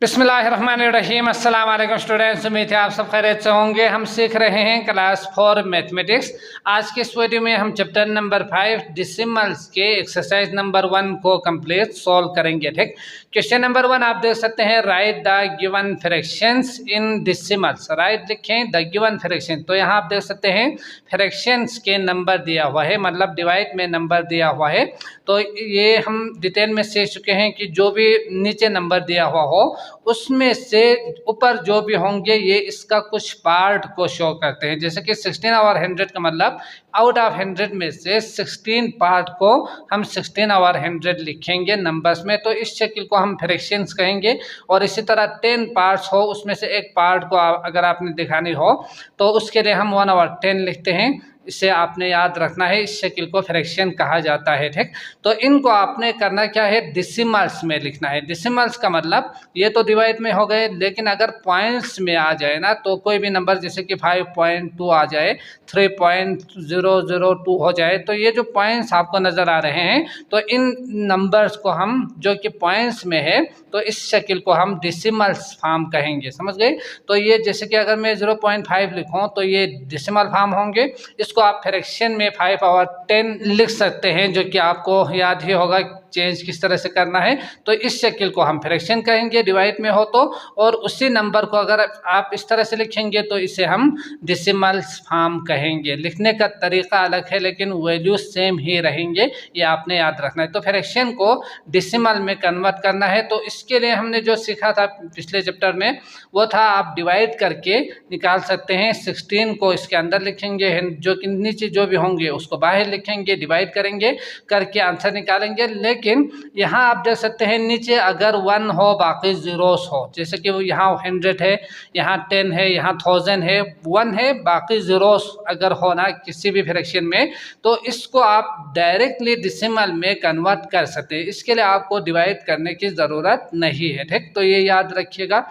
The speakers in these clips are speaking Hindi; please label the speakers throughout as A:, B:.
A: बिस्मिल्लाहिर्रहमानिर्रहीम। अस्सलाम वालेकुम स्टूडेंट्स, उम्मीद है आप सब खैरियत से होंगे। हम सीख रहे हैं क्लास 4 मैथमेटिक्स। आज के इस वीडियो में हम चैप्टर नंबर 5 डिसिमल्स के एक्सरसाइज नंबर 1 को कंप्लीट सॉल्व करेंगे। ठीक, क्वेश्चन नंबर 1 आप देख सकते हैं, write the given fractions in decimals. Write लिखें द गिवन फ्रैक्शन। तो यहाँ आप देख सकते हैं फ्रैक्शंस के नंबर दिया हुआ है, मतलब डिवाइड में नंबर दिया हुआ है। तो ये हम डिटेल में सीख चुके हैं कि जो भी नीचे नंबर दिया हुआ हो उसमें से ऊपर जो भी होंगे ये इसका कुछ पार्ट को शो करते हैं। जैसे कि 16 और 100 का मतलब आउट ऑफ 100 में से 16 पार्ट को हम 16 और 100 लिखेंगे नंबर्स में। तो इस शक्ल को हम फ्रैक्शंस कहेंगे। और इसी तरह 10 पार्ट्स हो, उसमें से एक पार्ट को अगर आपने दिखानी हो तो उसके लिए हम 1 और 10 लिखते हैं। इसे आपने याद रखना है, इस शक्ल को फ्रैक्शन कहा जाता है। ठीक, तो इनको आपने करना क्या है, डिसिमल्स में लिखना है। डिसिमल्स का मतलब ये तो डिवाइड में हो गए, लेकिन अगर पॉइंट्स में आ जाए ना, तो कोई भी नंबर जैसे कि 5.2 आ जाए, 3.002 हो जाए, तो ये जो पॉइंट्स आपको नज़र आ रहे हैं, तो इन नंबर्स को हम जो कि पॉइंट्स में है, तो इस शक्ल को हम डिसिमल्स फॉर्म कहेंगे। समझ गए? तो ये जैसे कि अगर मैं 0.5 लिखूँ तो ये डिसिमल फॉर्म होंगे। इसको आप फ्रैक्शन में 5 और 10 लिख सकते हैं, जो कि आपको याद ही होगा चेंज किस तरह से करना है। तो इस शक्ल को हम फ्रैक्शन कहेंगे डिवाइड में हो तो, और उसी नंबर को अगर आप इस तरह से लिखेंगे तो इसे हम डिसिमल्स फॉर्म कहेंगे। लिखने का तरीका अलग है लेकिन वैल्यू सेम ही रहेंगे, ये आपने याद रखना है। तो फ्रैक्शन को डिसिमल में कन्वर्ट करना है। तो इसके लिए हमने जो सीखा था पिछले चैप्टर में, वो था आप डिवाइड करके निकाल सकते हैं। 16 को इसके अंदर लिखेंगे, जो कि नीचे जो भी होंगे उसको बाहर लिखेंगे, डिवाइड करेंगे, करके आंसर निकालेंगे। लेकिन यहाँ आप देख सकते हैं नीचे अगर 1 हो बाकी जीरोस हो, जैसे कि वो यहाँ 100 है, यहाँ 10 है, यहाँ 1000 है, 1 है, बाकी जीरोस अगर हो ना किसी भी फ्रैक्शन में, तो इसको आप डायरेक्टली डिसिमल में कन्वर्ट कर सकते हैं। इसके लिए आपको डिवाइड करने की ज़रूरत नहीं है। ठीक, तो ये याद रखिएगा।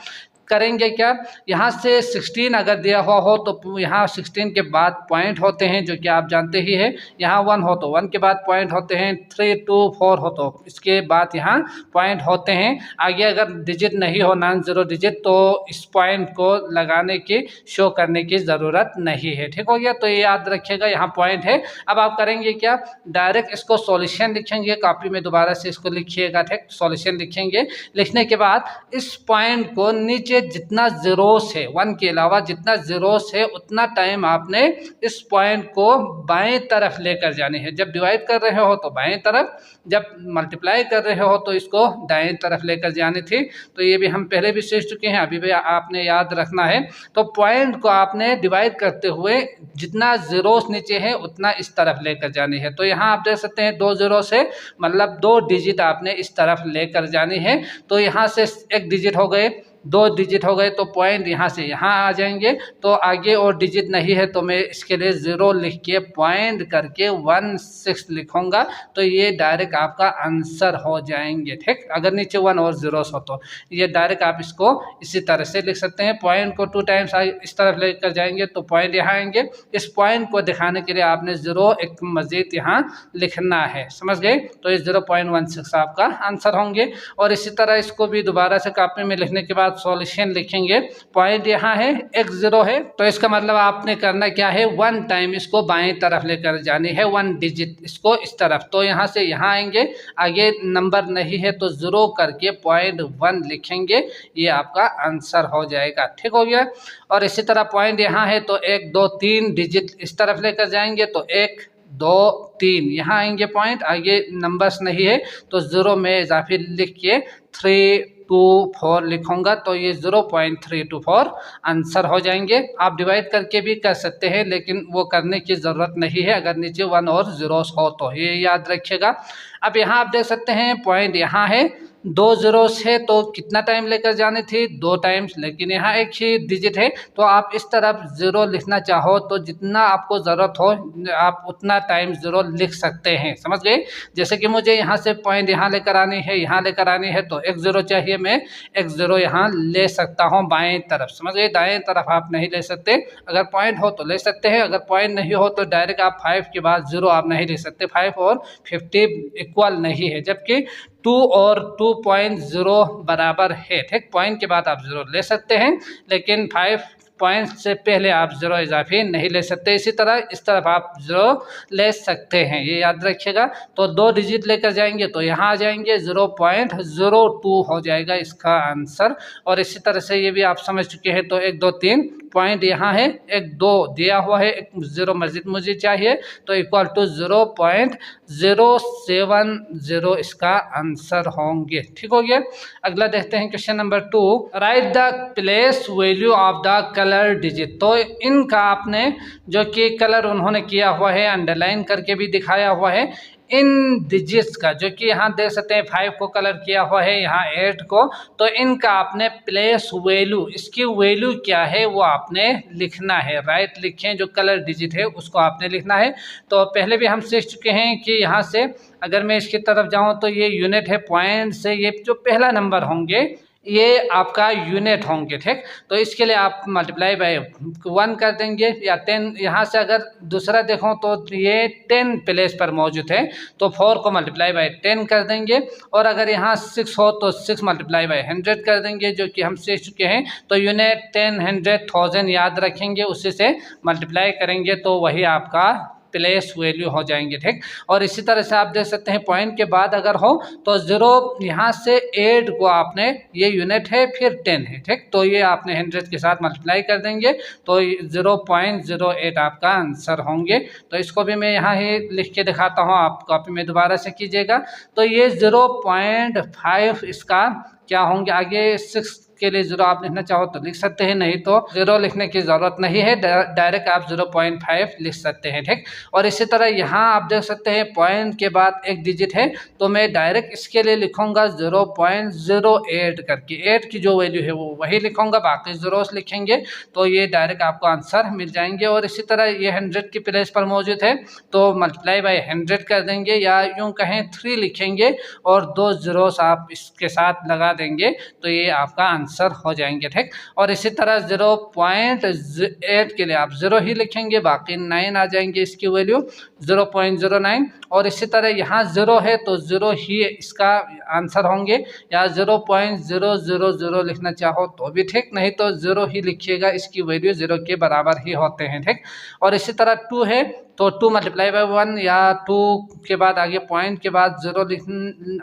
A: करेंगे क्या, यहाँ से 16 अगर दिया हुआ हो तो यहाँ 16 के बाद पॉइंट होते हैं, जो कि आप जानते ही है। यहाँ 1 हो तो 1 के बाद पॉइंट होते हैं, 3, 2, 4 हो तो इसके बाद यहाँ पॉइंट होते हैं। आगे अगर डिजिट नहीं हो, नॉन जीरो डिजिट, तो इस पॉइंट को लगाने की, शो करने की ज़रूरत नहीं है। ठीक हो गया? तो ये याद रखिएगा, यहाँ पॉइंट है। अब आप करेंगे क्या, डायरेक्ट इसको सॉल्यूशन लिखेंगे, कॉपी में दोबारा से इसको लिखिएगा। ठीक, सॉल्यूशन लिखेंगे। लिखने के बाद इस पॉइंट को नीचे जितना जीरोस है, 1 के अलावा जितना जीरोस है, उतना टाइम आपने इस पॉइंट को बाएं तरफ लेकर जाने हैं। जब डिवाइड कर रहे हो तो बाएं तरफ, जब मल्टीप्लाई कर रहे हो तो इसको दाएं तरफ लेकर जानी थी। तो ये भी हम पहले भी सीख चुके हैं, अभी भी आपने याद रखना है। तो पॉइंट को आपने डिवाइड करते हुए जितना जीरोस नीचे है उतना इस तरफ लेकर जानी है। तो यहाँ आप देख सकते हैं 2 जीरो से, मतलब 2 डिजिट आपने इस तरफ लेकर जानी है। तो यहाँ से 1 डिजिट हो गए, 2 डिजिट हो गए, तो पॉइंट यहाँ से यहाँ आ जाएंगे। तो आगे और डिजिट नहीं है तो मैं इसके लिए 0 लिख के पॉइंट करके 16 लिखूंगा, तो ये डायरेक्ट आपका आंसर हो जाएंगे। ठीक, अगर नीचे 1 और 0 हो तो ये डायरेक्ट आप इसको इसी तरह से लिख सकते हैं। पॉइंट को 2 टाइम्स इस तरफ लेकर जाएंगे तो पॉइंट यहाँ आएंगे। इस पॉइंट को दिखाने के लिए आपने 0 एक मजीद यहाँ लिखना है। समझ गए? तो ये 0.16 आपका आंसर होंगे। और इसी तरह इसको भी दोबारा से कॉपी में लिखने के बाद सॉल्यूशन लिखेंगे। पॉइंट यहाँ है, एक 0 है, तो इसका मतलब आपने करना क्या है, 1 टाइम इसको बाएं तरफ लेकर जानी है, 1 डिजिट इसको इस तरफ। तो यहाँ से यहाँ आएंगे, आगे नंबर नहीं है तो 0 करके 0.1 लिखेंगे, ये आपका आंसर हो जाएगा। ठीक हो गया? और इसी तरह पॉइंट यहाँ है तो 1, 2, 3 डिजिट इस तरफ लेकर जाएंगे, तो 1, 2, 3 यहाँ आएंगे पॉइंट, आगे नंबर्स नहीं है तो 0 में इजाफी लिख के 324 लिखूंगा, तो ये 0.324 आंसर हो जाएंगे। आप डिवाइड करके भी कर सकते हैं, लेकिन वो करने की ज़रूरत नहीं है अगर नीचे 1 और 0 हो तो, ये याद रखिएगा। अब यहाँ आप देख सकते हैं पॉइंट यहाँ है, 2 जीरोस है तो कितना टाइम लेकर जानी थी, 2 टाइम्स, लेकिन यहाँ एक ही डिजिट है। तो आप इस तरफ 0 लिखना चाहो तो जितना आपको ज़रूरत हो आप उतना टाइम 0 लिख सकते हैं। समझ गए? जैसे कि मुझे यहाँ से पॉइंट यहाँ लेकर आनी है, यहाँ लेकर आनी है, तो 1 0 चाहिए, मैं 1 0 यहाँ ले सकता हूँ बाएं तरफ। समझ गए? दाएं तरफ आप नहीं ले सकते। अगर पॉइंट हो तो ले सकते हैं, अगर पॉइंट नहीं हो तो डायरेक्ट आप 5 के बाद 0 आप नहीं ले सकते। 5 और 50 इक्वल नहीं है, जबकि 2 और 2.0 बराबर है, ठीक। पॉइंट के बाद आप 0 ले सकते हैं, लेकिन 5 पॉइंट से पहले आप 0 इजाफी नहीं ले सकते। इसी तरह इस तरफ आप 0 ले सकते हैं, ये याद रखिएगा। तो 2 डिजिट लेकर जाएंगे तो यहाँ आ जाएंगे 0.02 हो जाएगा इसका आंसर। और इसी तरह से ये भी आप समझ चुके हैं। तो 1 2 3 पॉइंट यहाँ है, 1 2 दिया हुआ है, 1 0 मस्जिद मुझे चाहिए, तो इक्वल टू 0.070 इसका आंसर होंगे, ठीक हो गया। अगला देखते हैं question number 2, right the place value of the colour digit. तो इनका आपने जो कि कलर उन्होंने किया हुआ है, अंडरलाइन करके भी दिखाया हुआ है, इन डिजिट्स का जो कि यहाँ देख सकते हैं 5 को कलर किया हुआ है, यहाँ 8 को, तो इनका आपने प्लेस वैल्यू, इसकी वैल्यू क्या है वो आपने लिखना है। राइट लिखें, जो कलर डिजिट है उसको आपने लिखना है। तो पहले भी हम सीख चुके हैं कि यहाँ से अगर मैं इसकी तरफ जाऊँ तो ये यूनिट है, पॉइंट से ये जो पहला नंबर होंगे ये आपका यूनिट होंगे, ठीक। तो इसके लिए आप मल्टीप्लाई बाय 1 कर देंगे या 10। यहाँ से अगर दूसरा देखो तो ये 10 प्लेस पर मौजूद है, तो 4 को मल्टीप्लाई बाय 10 कर देंगे। और अगर यहाँ 6 हो तो 6 मल्टीप्लाई बाय 100 कर देंगे, जो कि हम सीख चुके हैं। तो यूनिट 10 100 1000 याद रखेंगे, उसी से मल्टीप्लाई करेंगे तो वही आपका प्लेस वैल्यू हो जाएंगे, ठीक। और इसी तरह से आप देख सकते हैं पॉइंट के बाद अगर हो तो 0 यहाँ से 8 को आपने, ये यूनिट है फिर 10 है, ठीक। तो ये आपने 100 के साथ मल्टीप्लाई कर देंगे तो 0.08 आपका आंसर होंगे। तो इसको भी मैं यहाँ ही लिख के दिखाता हूँ, आप कॉपी में दोबारा से कीजिएगा। तो ये 0.5 इसका क्या होंगे। आगे 6 के लिए 0 आप लिखना चाहो तो लिख सकते हैं, नहीं तो 0 लिखने की ज़रूरत नहीं है, डायरेक्ट आप 0.5 लिख सकते हैं, ठीक। और इसी तरह यहाँ आप देख सकते हैं पॉइंट के बाद 1 डिजिट है, तो मैं डायरेक्ट इसके लिए लिखूंगा 0.08 करके, 8 की जो वैल्यू है वो वही लिखूंगा, बाकी 0 लिखेंगे तो ये डायरेक्ट आपको आंसर मिल जाएंगे। और इसी तरह ये 100 की प्लेस पर मौजूद है तो मल्टीप्लाई बाय 100 कर देंगे, या यूँ कहें 3 लिखेंगे और 2 zeros आप इसके साथ लगा देंगे तो ये आपका आंसर हो जाएंगे, ठीक। और इसी तरह 0.8 के लिए आप 0 ही लिखेंगे, बाकी 9 आ जाएंगे इसकी वैल्यू 0.09। और इसी तरह यहाँ 0 है तो 0 ही इसका आंसर होंगे, या 0.000 लिखना चाहो तो भी ठीक, नहीं तो 0 ही लिखिएगा, इसकी वैल्यू 0 के बराबर ही होते हैं, ठीक। और इसी तरह 2 है तो 2 मल्टीप्लाई बाय 1, या 2 के बाद आगे पॉइंट के बाद 0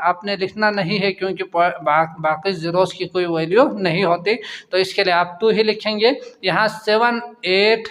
A: आपने लिखना नहीं है, क्योंकि बाकी zeros की कोई वैल्यू नहीं होती, तो इसके लिए आप 2 ही लिखेंगे। यहाँ 7 8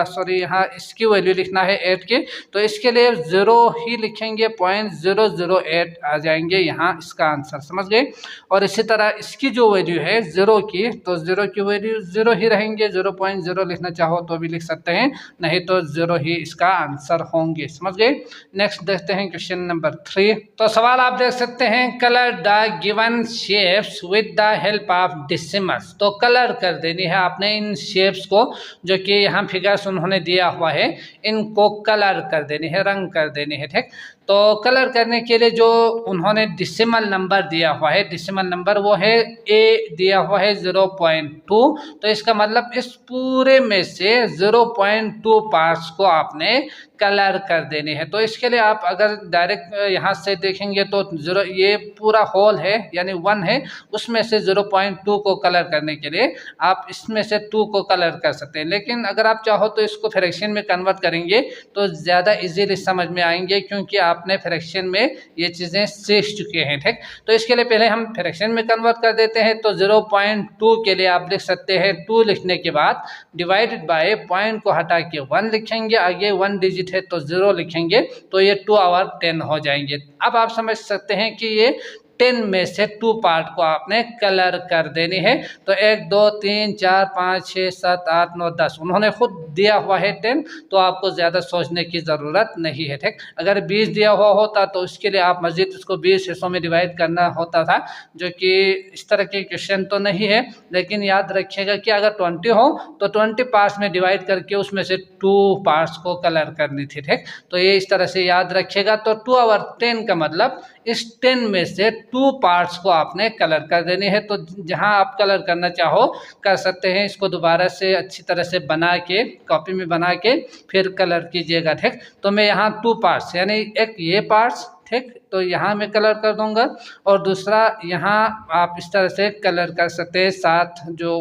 A: सॉरी यहाँ इसकी वैल्यू लिखना है 8 की, तो इसके लिए 0 ही लिखेंगे, 0.008 आ जाएंगे यहाँ इसका आंसर, समझ गए। और इसी तरह इसकी जो वैल्यू है 0 की, तो 0 की वैल्यू 0 ही रहेंगे, 0.0 लिखना चाहो तो भी लिख सकते हैं, नहीं तो 0 ही इसका आंसर होंगे, समझ गए। नेक्स्ट देखते हैं क्वेश्चन नंबर 3। तो सवाल आप देख सकते हैं, colour the given shapes with the help of decimals. तो कलर कर देनी है आपने इन शेप्स को, जो कि यहाँ फिगर्स उन्होंने दिया हुआ है, इनको कलर कर देनी है, रंग कर देनी है, ठीक। तो कलर करने के लिए जो उन्होंने डेसिमल नंबर दिया हुआ है, डेसिमल नंबर वो है ए दिया हुआ है 0.2, तो इसका मतलब इस पूरे में से 0.2 पार्ट्स को आपने कलर कर देने हैं। तो इसके लिए आप अगर डायरेक्ट यहाँ से देखेंगे तो 0, ये पूरा होल है यानी 1 है, उसमें से 0.2 को कलर करने के लिए आप इसमें से 2 को कलर कर सकते हैं। लेकिन अगर आप चाहो तो इसको फ्रैक्शन में कन्वर्ट करेंगे तो ज़्यादा इजीली समझ में आएंगे, क्योंकि आपने फ्रैक्शन में ये चीज़ें सीख चुके हैं, ठीक। तो इसके लिए पहले हम फ्रैक्शन में कन्वर्ट कर देते हैं। तो 0.2 के लिए आप लिख सकते हैं 2 लिखने के बाद डिवाइडेड बाय पॉइंट को हटा के 1 लिखेंगे, आगे 1 डिजिट है तो 0 लिखेंगे, तो ये 2 और 10 हो जाएंगे। अब आप समझ सकते हैं कि ये 10 में से 2 पार्ट को आपने कलर कर देनी है। तो 1 2 3 4 5 6 7 8 9 10 उन्होंने खुद दिया हुआ है 10, तो आपको ज़्यादा सोचने की ज़रूरत नहीं है, ठीक। अगर 20 दिया हुआ होता तो उसके लिए आप मज़ीद उसको 20 हिस्सों में डिवाइड करना होता था, जो कि इस तरह के क्वेश्चन तो नहीं है। लेकिन याद रखिएगा कि अगर 20 हो तो 20 पार्ट्स में डिवाइड करके उसमें से 2 पार्ट्स को कलर करनी थी, ठीक। तो ये इस तरह से याद रखिएगा। तो 2 और 10 का मतलब इस 10 में से 2 पार्ट्स को आपने कलर कर देने हैं। तो जहां आप कलर करना चाहो कर सकते हैं, इसको दोबारा से अच्छी तरह से बना के कॉपी में बना के फिर कलर कीजिएगा, ठीक। तो मैं यहाँ 2 पार्ट्स यानी एक ये पार्ट्स, ठीक। तो यहाँ मैं कलर कर दूंगा और दूसरा यहाँ आप इस तरह से कलर कर सकते हैं, साथ जो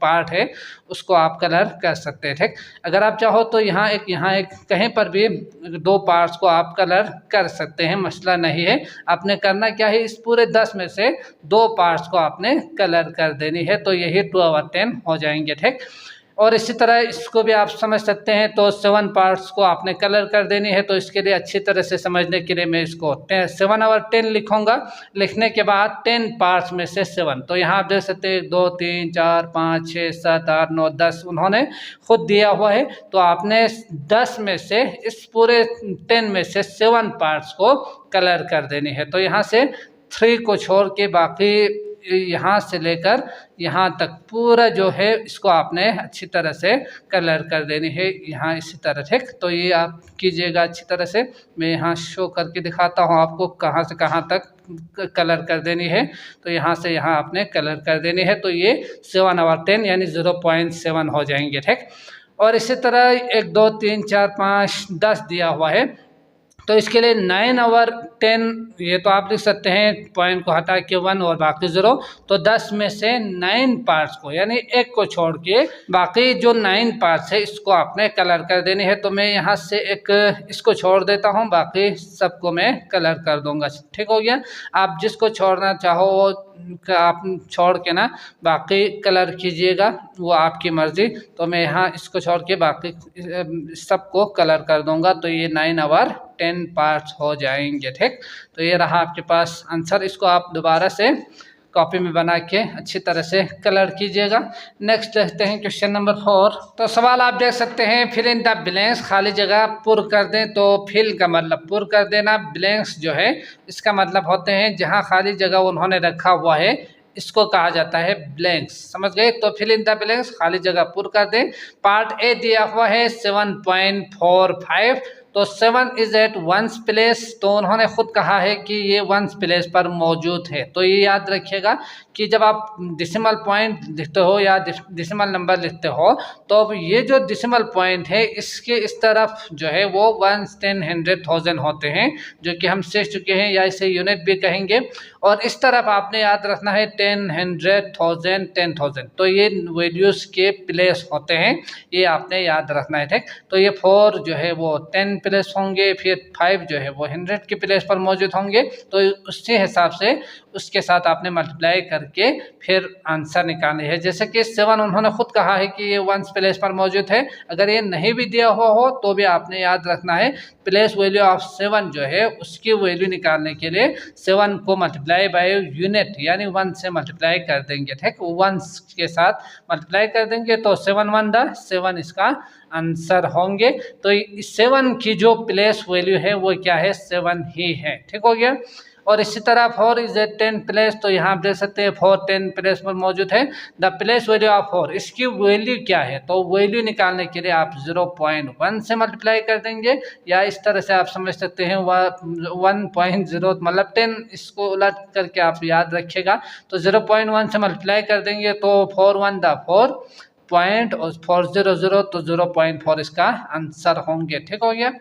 A: पार्ट है उसको आप कलर कर सकते हैं, ठीक। अगर आप चाहो तो यहाँ एक कहीं पर भी दो पार्ट्स को आप कलर कर सकते हैं, मसला नहीं है। आपने करना क्या है, इस पूरे 10 में से दो पार्ट्स को आपने कलर कर देनी है, तो यही 2/10 हो जाएंगे, ठीक। और इसी तरह इसको भी आप समझ सकते हैं, तो 7 पार्ट्स को आपने कलर कर देनी है। तो इसके लिए अच्छी तरह से समझने के लिए मैं इसको 7/10 लिखूंगा। लिखने के बाद 10 पार्ट्स में से 7, तो यहाँ आप देख सकते हैं 2 3 4 5 6 7 8 9 10 उन्होंने खुद दिया हुआ है। तो आपने 10 में से इस पूरे 10 में से 7 पार्ट्स को कलर कर देनी है। तो यहाँ से 3 को छोड़ के बाकी यहाँ से लेकर यहाँ तक पूरा जो है इसको आपने अच्छी तरह से कलर कर देनी है, यहाँ इसी तरह, ठीक। तो ये आप कीजिएगा अच्छी तरह से। मैं यहाँ शो करके दिखाता हूँ आपको कहाँ से कहाँ तक कलर कर देनी है। तो यहाँ से यहाँ आपने कलर कर देनी है, तो ये 7/10 यानी 0.7 हो जाएंगे, ठीक। और इसी तरह 1 2 3 4 5 10 दिया हुआ है, तो इसके लिए 9/10 ये तो आप लिख सकते हैं, पॉइंट को हटा के 1 और बाकी 0। तो 10 में से 9 पार्ट्स को यानी एक को छोड़ के बाकी जो 9 पार्ट्स है इसको आपने कलर कर देनी है। तो मैं यहाँ से एक इसको छोड़ देता हूँ, बाकी सबको मैं कलर कर दूंगा, ठीक हो गया। आप जिसको छोड़ना चाहो वो आप छोड़ के ना बाकी कलर कीजिएगा, वो आपकी मर्जी। तो मैं यहाँ इसको छोड़ के बाकी सबको कलर कर दूंगा, तो ये 9/10 पार्ट्स हो जाएंगे, ठीक। तो ये रहा आपके पास आंसर। इसको आप दोबारा से कॉपी में बना के अच्छी तरह से कलर कीजिएगा। नेक्स्ट देखते हैं क्वेश्चन नंबर 4। तो सवाल आप देख सकते हैं, फिल इन द ब्लैंक्स, खाली जगह पुर कर दें। तो फिल का मतलब पुर कर देना, ब्लैंक्स जो है इसका मतलब होते हैं जहां खाली जगह उन्होंने रखा हुआ है इसको कहा जाता है ब्लैंक्स, समझ गए। तो फिल इन द ब्लैंक्स, खाली जगह पुर कर दें। पार्ट ए दिया हुआ है 7.45, तो 7 इज एट वंस प्लेस, तो उन्होंने खुद कहा है कि ये वंस प्लेस पर मौजूद है। तो ये याद रखिएगा कि जब आप डेसिमल पॉइंट लिखते हो या डेसिमल नंबर लिखते हो, तो अब ये जो डेसिमल पॉइंट है इसके इस तरफ जो है वो 1, 10, 100, 1000 होते हैं, जो कि हम सीख चुके हैं, या इसे यूनिट भी कहेंगे। और इस तरफ आपने याद रखना है 10, 100, 1000, 10,000, तो ये वैल्यूज के प्लेस होते हैं, ये आपने याद रखना है, ठीक। तो ये 4 जो है वो 10 प्लेस होंगे, फिर 5 जो है वो 100 के प्लेस पर मौजूद होंगे। तो उसी हिसाब से उसके साथ आपने मल्टीप्लाई करके फिर आंसर निकालने है। जैसे कि 7 उन्होंने खुद कहा है कि ये वंस प्लेस पर मौजूद है, अगर ये नहीं भी दिया हुआ हो तो भी आपने याद रखना है प्लेस वैल्यू ऑफ 7 जो है उसकी वैल्यू निकालने के लिए 7 को मल्टीप्लाई बाय यूनिट यानी 1 से मल्टीप्लाई कर देंगे, ठीक। 1 के साथ मल्टीप्लाई कर देंगे, तो 7 1 7 इसका आंसर होंगे। तो 7 की जो प्लेस वैल्यू है वो क्या है, 7 ही है, ठीक हो गया। और इसी तरह 4 इज एट 10 प्लेस, तो यहाँ आप देख सकते हैं 4 10 प्लेस पर मौजूद है। द प्लेस वैल्यू ऑफ 4, इसकी वैल्यू क्या है, तो वैल्यू निकालने के लिए आप 0.1 से मल्टीप्लाई कर देंगे, या इस तरह से आप समझ सकते हैं 1.0 मतलब 10, इसको उलट करके आप याद रखिएगा। तो 0.1 से मल्टीप्लाई कर देंगे, तो 4 1 4 पॉइंट और 400, तो 0.4 इसका आंसर होंगे, ठीक हो गया।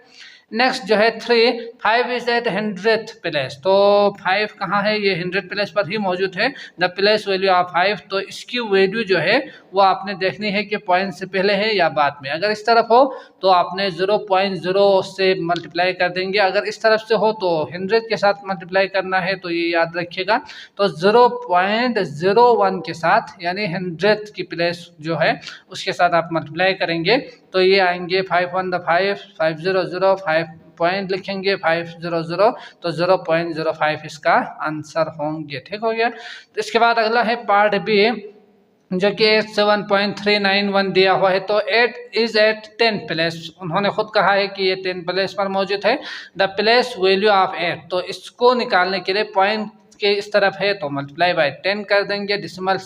A: नेक्स्ट जो है 3, 5 इज एट 100th प्लेस, तो 5 कहाँ है, ये 100 प्लेस पर ही मौजूद है। द प्लेस वैल्यू ऑफ 5, तो इसकी वैल्यू जो है वो आपने देखनी है कि पॉइंट से पहले है या बाद में। अगर इस तरफ हो तो आपने 0.0 से मल्टीप्लाई कर देंगे, अगर इस तरफ से हो तो 100 के साथ मल्टीप्लाई करना है, तो ये याद रखिएगा। तो 0.01 के साथ यानी 100th की प्लेस जो है उसके साथ आप मल्टीप्लाई करेंगे, तो ये आएंगे 5 1 5 500 5 पॉइंट लिखेंगे 500, तो 0.05 इसका आंसर होंगे, ठीक हो गया। तो इसके बाद अगला है पार्ट बी, जो कि 7.391 दिया हुआ है। तो 8 इज एट 10 प्लेस, उन्होंने खुद कहा है कि ये 10 प्लेस पर मौजूद है। द प्लेस वैल्यू ऑफ 8, तो इसको निकालने के लिए पॉइंट के इस तरफ है तो मल्टीप्लाई बाय 10 कर देंगे, डेसिमल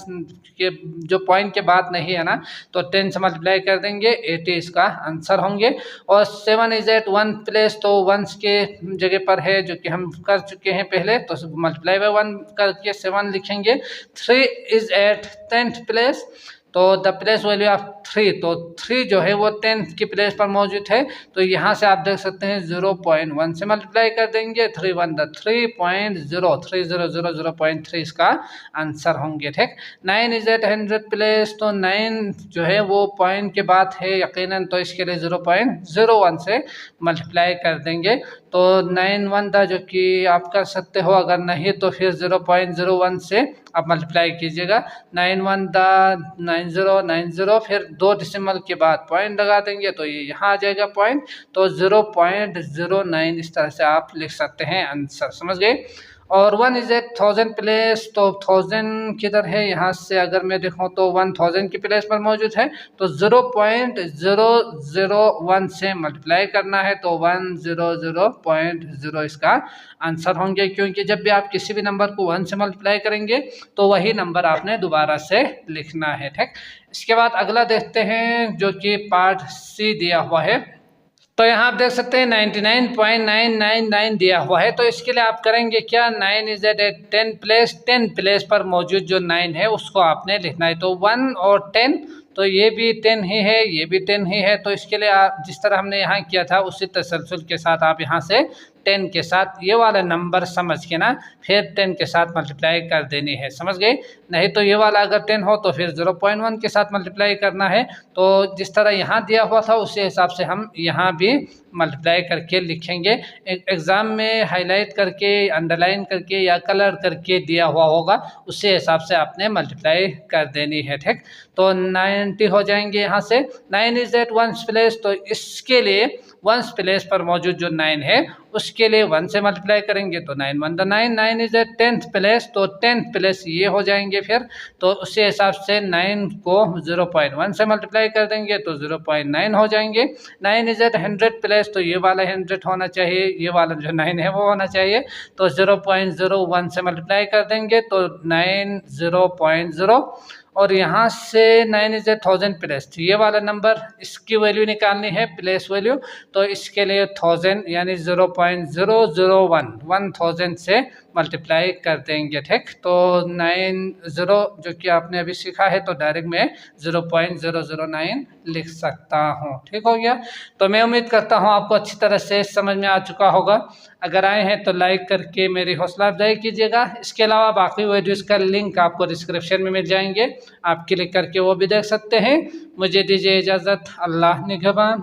A: के जो पॉइंट के बाद नहीं है ना, तो 10 से मल्टीप्लाई कर देंगे, 80 इसका आंसर होंगे। और 7 इज एट 1 प्लेस, तो 1 के जगह पर है जो कि हम कर चुके हैं पहले, तो मल्टीप्लाई बाय 1 करके 7 लिखेंगे। 3 इज एट 10th प्लेस, तो द प्लेस वैल्यू ऑफ 3, तो 3 जो है वो 10 की प्लेस पर मौजूद है, तो यहाँ से आप देख सकते हैं 0.1 से मल्टीप्लाई कर देंगे, 3 1 द 3.0 इसका आंसर होंगे। ठीक, 9 इज एट 100 प्लेस, तो 9 जो है वो पॉइंट के बाद है यकीनन, तो इसके लिए 0.01 से मल्टीप्लाई कर देंगे। तो 9 1 दा जो कि आप कर सकते हो, अगर नहीं तो फिर 0.01 से आप मल्टीप्लाई कीजिएगा। 9 1 दा 90, फिर 2 डिसिमल के बाद पॉइंट लगा देंगे, तो ये यहाँ आ जाएगा पॉइंट, तो 0.09 इस तरह से आप लिख सकते हैं आंसर, समझ गए। और 1 इज एट 1000 प्लेस, तो 1000 किधर है, यहाँ से अगर मैं देखूँ तो 1000 की प्लेस पर मौजूद है, तो 0.001 से मल्टीप्लाई करना है, तो 100.0 इसका आंसर होंगे, क्योंकि जब भी आप किसी भी नंबर को 1 से मल्टीप्लाई करेंगे तो वही नंबर आपने दोबारा से लिखना है। ठीक, इसके बाद अगला देखते हैं जो कि पार्ट सी दिया हुआ है। तो यहाँ आप देख सकते हैं 99.999 दिया हुआ है, तो इसके लिए आप करेंगे क्या, 9 इज एट 10 प्लेस पर मौजूद जो 9 है उसको आपने लिखना है। तो 1 और 10, तो ये भी 10 ही है, ये भी 10 ही है, तो इसके लिए आप जिस तरह हमने यहाँ किया था उसी तसलसल के साथ आप यहाँ से 10 के साथ ये वाला नंबर समझ के ना फिर 10 के साथ मल्टीप्लाई कर देनी है, समझ गए। नहीं तो ये वाला अगर 10 हो तो फिर 0.1 के साथ मल्टीप्लाई करना है। तो जिस तरह यहाँ दिया हुआ था उसी हिसाब से हम यहाँ भी मल्टीप्लाई करके लिखेंगे। एग्ज़ाम में हाईलाइट करके, अंडरलाइन करके या कलर करके दिया हुआ होगा, उसी हिसाब से आपने मल्टीप्लाई कर देनी है। ठीक, तो 90 हो जाएंगे यहाँ से। 9 इज एट 1 प्लेस, तो इसके लिए 1 प्लेस पर मौजूद जो 9 है उसके लिए 1 से मल्टीप्लाई करेंगे, तो 9 1 the 9, 9 is eight 10th place, तो 10th प्लेस ये हो जाएंगे फिर, तो उसी हिसाब से 9 को 0.1 से मल्टीप्लाई कर देंगे, तो 0.9 हो जाएंगे। 9 इज एट 100 प्लेस, तो ये वाला 100 होना चाहिए, ये वाला जो 9 है वो होना चाहिए, तो 0.01 से मल्टीप्लाई कर देंगे, तो 9 0.0, और यहाँ से 9 इज एट 1000 प्लेस, ये वाला नंबर इसकी वैल्यू निकालनी है, प्लेस वैल्यू, तो इसके लिए 1000 यानी 0.001 1000 से मल्टीप्लाई कर देंगे। ठीक, तो 90 जो कि आपने अभी सीखा है, तो डायरेक्ट मैं 0.009 लिख सकता हूँ। ठीक हो गया, तो मैं उम्मीद करता हूँ आपको अच्छी तरह से समझ में आ चुका होगा। अगर आए हैं तो लाइक करके मेरी हौसला अफजाई कीजिएगा। इसके अलावा बाकी वीडियोज़ का लिंक आपको डिस्क्रिप्शन में मिल जाएंगे, आप क्लिक करके वो भी देख सकते हैं। मुझे दीजिए इजाज़त, अल्लाह निगहबान।